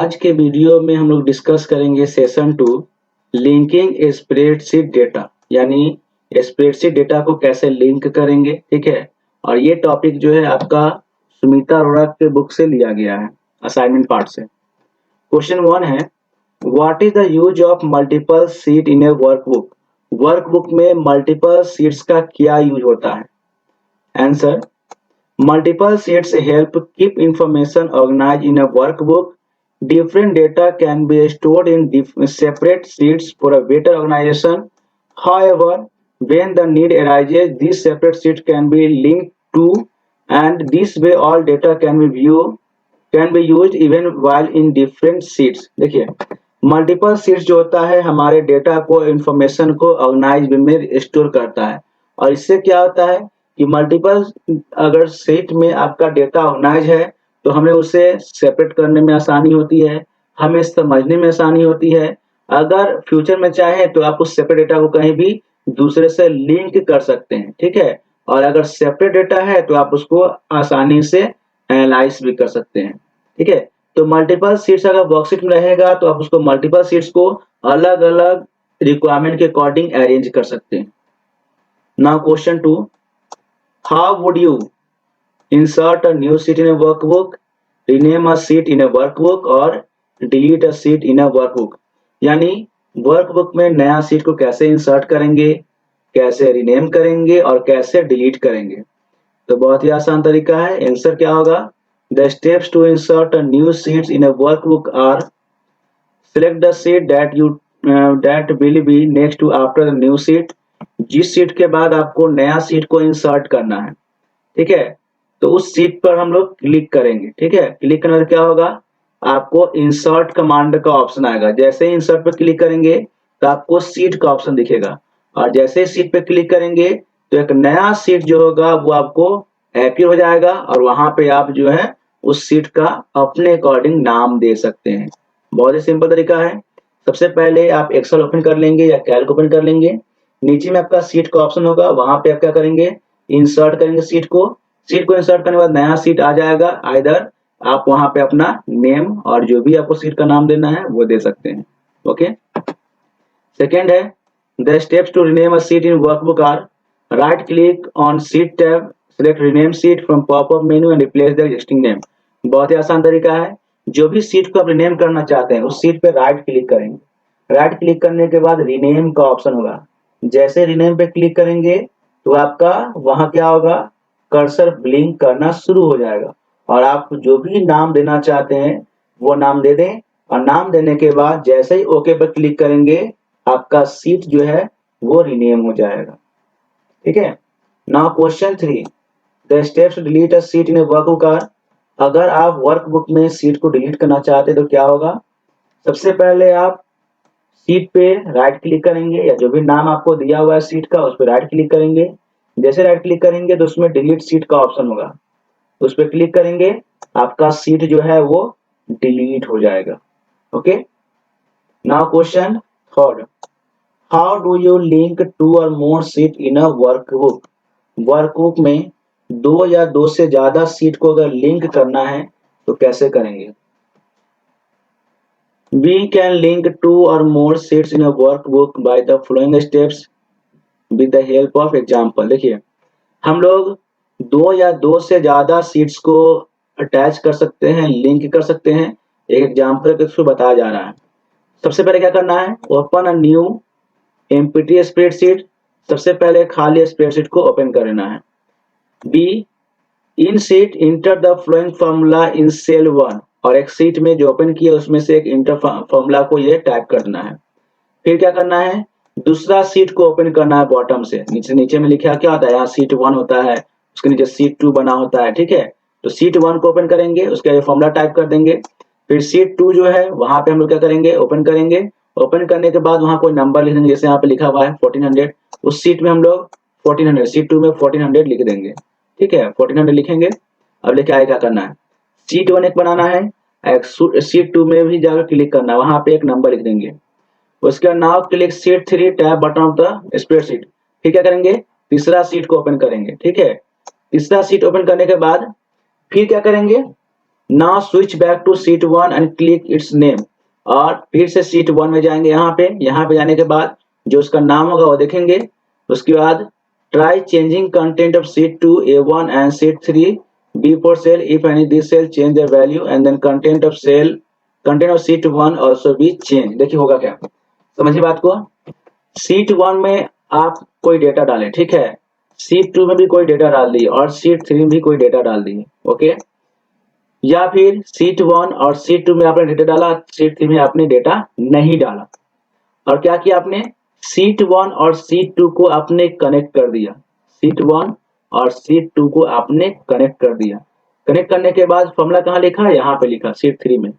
आज के वीडियो में हम लोग डिस्कस करेंगे सेशन 2 लिंकिंग स्प्रेडशीट डेटा, यानी स्प्रेडशीट डेटा को कैसे लिंक करेंगे। ठीक है, और ये टॉपिक जो है आपका सुमिता अरोड़ा के बुक से लिया गया है, असाइनमेंट पार्ट से। क्वेश्चन 1 है, what is the use of multiple seat in a workbook. Workbook में मल्टीपल सीट्स का क्या यूज होता है। Answer, multiple sheets help keep information organized in a workbook. Different data can be stored in separate sheets for a better organization. However, when the need arises, these separate sheets can be linked to, and this way all data can be used even while in different sheets. देखिए, multiple seats जो होता है हमारे data को, information को organise में store करता है, और इससे क्या होता है कि मल्टीपल अगर सीट में आपका डेटा ऑर्गेनाइज है तो हमें उसे सेपरेट करने में आसानी होती है, हमें समझने में आसानी होती है। अगर फ्यूचर में चाहे तो आप उस सेपरेट डेटा को कहीं भी दूसरे से लिंक कर सकते हैं। ठीक है, और अगर सेपरेट डेटा है तो आप उसको आसानी से एनालाइज भी कर सकते हैं। ठीक है, तो मल्टीपल सीट्स अगर वर्कशीट में रहेगा तो आप उसको मल्टीपल सीट्स को अलग अलग रिक्वायरमेंट के अकॉर्डिंग अरेंज कर सकते हैं। Now question 2, how would you insert a new sheet in a workbook, rename a sheet in a workbook or delete a sheet in a workbook। यानी वर्कबुक में नया सीट को कैसे इंसर्ट करेंगे, कैसे रीनेम करेंगे और कैसे डिलीट करेंगे। तो बहुत ही आसान तरीका है। आंसर क्या होगा, the steps to insert a new sheets in a workbook are, select the sheet that will be next to after the new sheet. जिस सीट के बाद आपको नया सीट को इंसर्ट करना है, ठीक है, तो उस सीट पर हम लोग क्लिक करेंगे। ठीक है, क्लिक करने से क्या होगा, आपको इंसर्ट कमांड का ऑप्शन आएगा। जैसे ही इंसर्ट पर क्लिक करेंगे तो आपको सीट का ऑप्शन दिखेगा, और जैसे ही सीट पे क्लिक करेंगे तो एक नया सीट जो होगा वो आपको अपीयर हो जाएगा, और वहां पे आप जो है उस सीट का अपने अकॉर्डिंग नाम दे सकते हैं। बहुत ही सिंपल तरीका है। सबसे पहले आप एक्सेल ओपन कर लेंगे या कैल्क ओपन कर लेंगे, नीचे में आपका सीट का ऑप्शन होगा, वहां पे आप क्या करेंगे, इंसर्ट करेंगे सीट को इंसर्ट करने के बाद नया सीट आ जाएगा। आइदर आप वहां पे अपना नेम और जो भी आपको सीट का नाम देना है वो दे सकते हैं। ओके, सेकेंड है, the steps to rename a sheet in workbook are, right click on sheet tab, select rename sheet from popup menu and replace the existing name. बहुत ही आसान तरीका है। जो भी सीट को आप रीनेम करना चाहते हैं उस सीट पे राइट क्लिक करेंगे। राइट क्लिक करने के बाद रीनेम का ऑप्शन होगा। जैसे रीनेम पे क्लिक करेंगे तो आपका वहां क्या होगा, कर्सर ब्लिंक करना शुरू हो जाएगा, और आप जो भी नाम देना चाहते हैं वो नाम दे दें, और नाम देने के बाद जैसे ही ओके पर क्लिक करेंगे आपका सीट जो है वो रीनेम हो जाएगा। ठीक है, now question 3, the steps to delete a sheet in a workbook are, अगर आप वर्कबुक में सीट को डिलीट करना चाहते हैं तो क्या होगा, सबसे पहले आप सीट पे राइट क्लिक करेंगे, या जो भी नाम आपको दिया हुआ है सीट का उस पर राइट क्लिक करेंगे। जैसे राइट क्लिक करेंगे तो उसमें डिलीट सीट का ऑप्शन होगा, उस पर क्लिक करेंगे, आपका सीट जो है वो डिलीट हो जाएगा। Okay, now question 3, how do you link 2 or more sheet in a workbook. Workbook में 2 या 2 से ज्यादा सीट को अगर लिंक करना है तो कैसे करेंगे। We can link 2 or more sheets in a workbook by the following steps with the help of example। देखिए, हम लोग 2 या 2 से ज्यादा सीट्स को अटैच कर सकते हैं, लिंक कर सकते हैं। एक एग्जाम्पल के थ्रू बताया जा रहा है। सबसे पहले क्या करना है, open a new empty spreadsheet. सबसे पहले खाली स्प्रेडशीट को ओपन करना है। B, in sheet enter the flowing formula in cell 1, और एक सीट में जो ओपन किया उसमें से एक इंटर फॉर्मूला को ये टाइप करना है। फिर क्या करना है, दूसरा सीट को ओपन करना है बॉटम से। नीचे में लिखा क्या होता है, यहाँ सीट 1 होता है, उसके नीचे सीट 2 बना होता है। ठीक है, तो सीट 1 को ओपन करेंगे, उसका फॉर्मूला टाइप कर देंगे। फिर सीट 2 जो है वहां पे हम लोग क्या करेंगे, ओपन करेंगे। ओपन करने के बाद वहां कोई नंबर लिख देंगे, जैसे यहाँ पे लिखा हुआ है 1400, उस सीट में हम लोग 1400, सीट 2 में 1400 लिख देंगे। ठीक है, 1400 लिखेंगे। अब लेके आगे क्या करना है, सीट 1 एक बनाना है, सीट 2 में भी जाकर क्लिक करना है, वहां पे एक नंबर लिख देंगे। उसके बाद now click seat 3 tab button of the spreadsheet. फिर क्या करेंगे, तीसरा सीट को ओपन करेंगे। ठीक है, तीसरा सीट ओपन करने के बाद फिर क्या करेंगे, now switch back to sheet 1 and click its name. और फिर से शीट 1 में जाएंगे, यहाँ पे जाने के बाद जो उसका नाम होगा वो देखेंगे। उसके बाद try changing content of sheet 2 A1 and sheet 3 B4 cell if any this cell change the value and then content of sheet 1 also be change. देखिए होगा क्या, समझिए बात को। शीट 1 में आप कोई डेटा डालें, ठीक है, शीट 2 में भी कोई डेटा डाल दिए और शीट 3 में भी कोई डेटा डाल दिए, ओके। या फिर शीट 1 और शीट 2 में आपने डेटा डाला, शीट 3 में आपने डेटा नहीं डाला। और क्या किया आपने, शीट 1 और शीट 2 को आपने कनेक्ट कर दिया, शीट 1 और शीट 2 को आपने कनेक्ट कर दिया। कनेक्ट करने के बाद फॉर्मूला कहाँ लिखा, यहाँ पे लिखा शीट 3 में,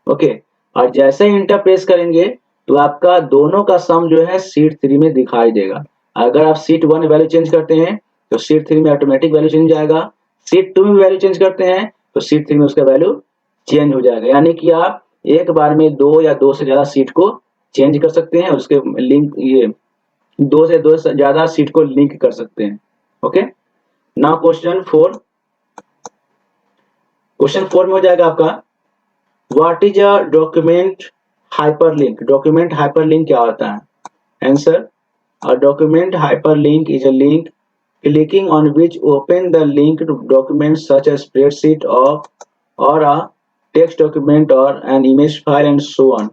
ओके। और जैसे ही इंटर प्रेस करेंगे तो आपका दोनों का सम जो है शीट 3 में दिखाई देगा। अगर आप शीट 1 वैल्यू चेंज करते हैं तो शीट 3 में ऑटोमेटिक वैल्यू चेंज जाएगा, शीट 2 में वैल्यू चेंज करते हैं तो शीट 3 में उसका वैल्यू चेंज हो जाएगा। यानी कि आप एक बार में 2 या 2 से ज्यादा शीट को चेंज कर सकते हैं, उसके लिंक ये 2 से ज्यादा शीट को लिंक कर सकते हैं, ओके। नाउ क्वेश्चन 4 में हो जाएगा आपका, what is a document hyperlink. Document hyperlink क्या होता है, answer, a document hyperlink is a link clicking on which open the linked documents such as spreadsheet or a text document or an image file and so on।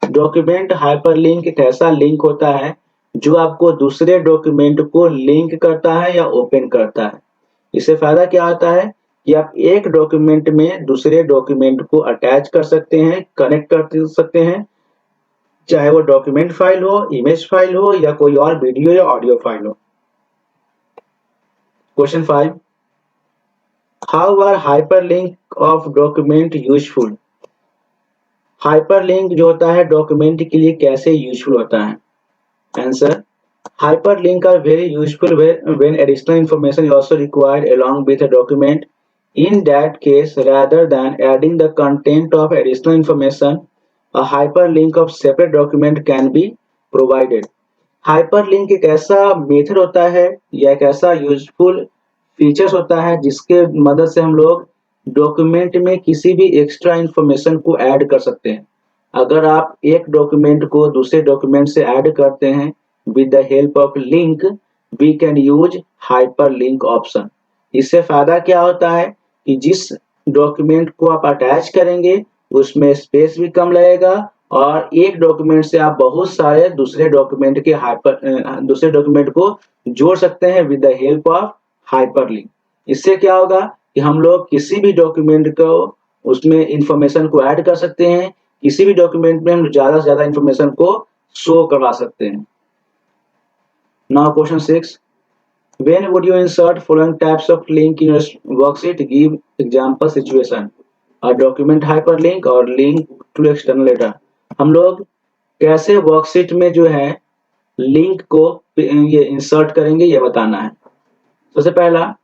Document hyperlink एक ऐसा link होता है जो आपको दूसरे document को link करता है या ओपन करता है। इससे फायदा क्या होता है कि आप एक डॉक्यूमेंट में दूसरे डॉक्यूमेंट को अटैच कर सकते हैं, कनेक्ट कर सकते हैं, चाहे वो डॉक्यूमेंट फाइल हो, इमेज फाइल हो या कोई और वीडियो या ऑडियो फाइल हो। Question 5, how are hyperlink of document useful. Hyperlink जो होता है डॉक्यूमेंट के लिए कैसे यूजफुल होता है, answer, hyperlink are very useful when additional information is also required along with a document। In that case, rather than adding the content of additional information, a hyperlink of separate document can be provided। Hyperlink एक ऐसा method होता है या एक ऐसा useful features होता है जिसके मदद से हम लोग डॉक्यूमेंट में किसी भी एक्स्ट्रा इंफॉर्मेशन को ऐड कर सकते हैं। अगर आप एक डॉक्यूमेंट को दूसरे डॉक्यूमेंट से ऐड करते हैं with the help of link, we can use hyperlink option. इससे फायदा क्या होता है कि जिस डॉक्यूमेंट को आप अटैच करेंगे उसमें स्पेस भी कम लगेगा और एक डॉक्यूमेंट से आप बहुत सारे दूसरे डॉक्यूमेंट को जोड़ सकते हैं with the help of hyperlink. इससे क्या होगा कि हम लोग किसी भी डॉक्यूमेंट को उसमें इंफॉर्मेशन को ऐड कर सकते हैं, किसी भी डॉक्यूमेंट में हम ज्यादा से ज्यादा इंफॉर्मेशन को शो करवा सकते हैं। Now question 6, when would you insert following types of link in your worksheet? Give example situation, a document hyperlink और link to external data। हम लोग कैसे वर्कशीट में जो है लिंक को ये इंसर्ट करेंगे ये बताना है। सबसे पहला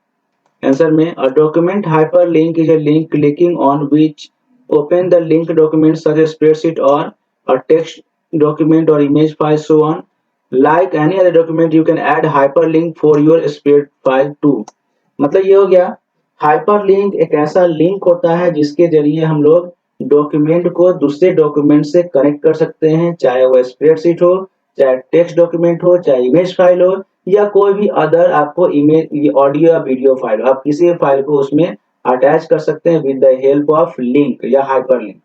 आंसर में, a document hyperlink is a link clicking on which open the linked document such as spreadsheet or a text document or image file so on। Like any other document you can add hyperlink for your spread file too। मतलब ये हो गया, hyperlink एक ऐसा link होता है जिसके जरिए हम लोग डॉक्यूमेंट को दूसरे डॉक्यूमेंट से कनेक्ट कर सकते हैं, चाहे वो स्प्रेडशीट हो, चाहे टेक्स्ट डॉक्यूमेंट हो, चाहे इमेज फाइल हो या कोई भी अदर आपको इमेज ऑडियो या वीडियो फाइल हो, आप किसी भी फाइल को उसमें अटैच कर सकते हैं with the help of link या हाइपरलिंक।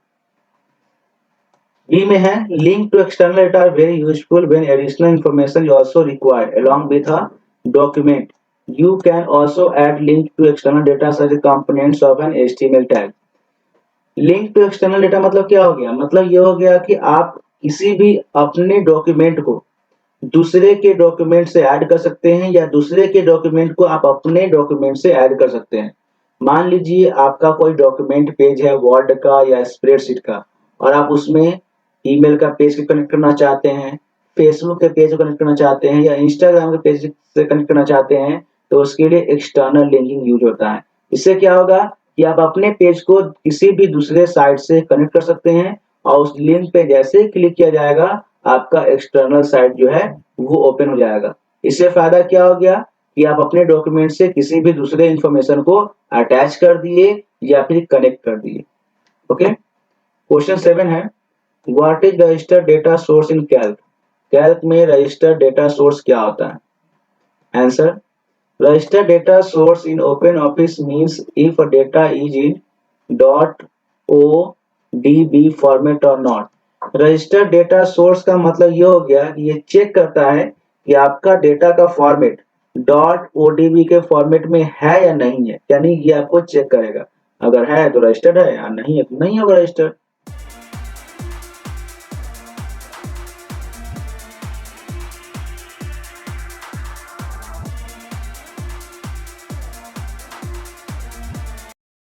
बी में है, link to external data are very useful when additional information is also required along with a document. You can also add link to external data such as components of an HTML tag। Link to external data मतलब क्या हो गया, मतलब ये हो गया कि आप किसी भी अपने डॉक्यूमेंट को दूसरे के डॉक्यूमेंट से ऐड कर सकते हैं या दूसरे के डॉक्यूमेंट को आप अपने डॉक्यूमेंट से ऐड कर सकते हैं। मान लीजिए आपका कोई डॉक्यूमेंट पेज है वर्ड का या स्प्रेडशीट का और आप उसमें ईमेल का पेज को कनेक्ट करना चाहते हैं, फेसबुक के पेज को कनेक्ट करना चाहते हैं या इंस्टाग्राम के पेज से कनेक्ट करना चाहते हैं, तो उसके लिए एक्सटर्नल लिंकिंग यूज होता है। इससे क्या होगा कि आप अपने पेज को किसी भी दूसरे साइट से कनेक्ट कर सकते हैं और उस लिंक पे जैसे ही क्लिक किया जाएगा आपका एक्सटर्नल साइट जो है वो ओपन हो जाएगा। इससे फायदा क्या हो गया कि आप अपने डॉक्यूमेंट से किसी भी दूसरे इंफॉर्मेशन को अटैच कर दिए या फिर कनेक्ट कर दिए। ओके, क्वेश्चन 7 है, what is register data source in Calc? Calc में रजिस्टर डेटा सोर्स क्या होता है? Answer, register data source in OpenOffice means if a data is in .odb format or not। Register data source का मतलब ये हो गया कि ये चेक करता है कि आपका डेटा का फॉर्मेट .odb के फॉर्मेट में है या नहीं है, यानी ये आपको चेक करेगा। अगर है तो रजिस्टर्ड है, या नहीं है तो नहीं होगा रजिस्टर्ड।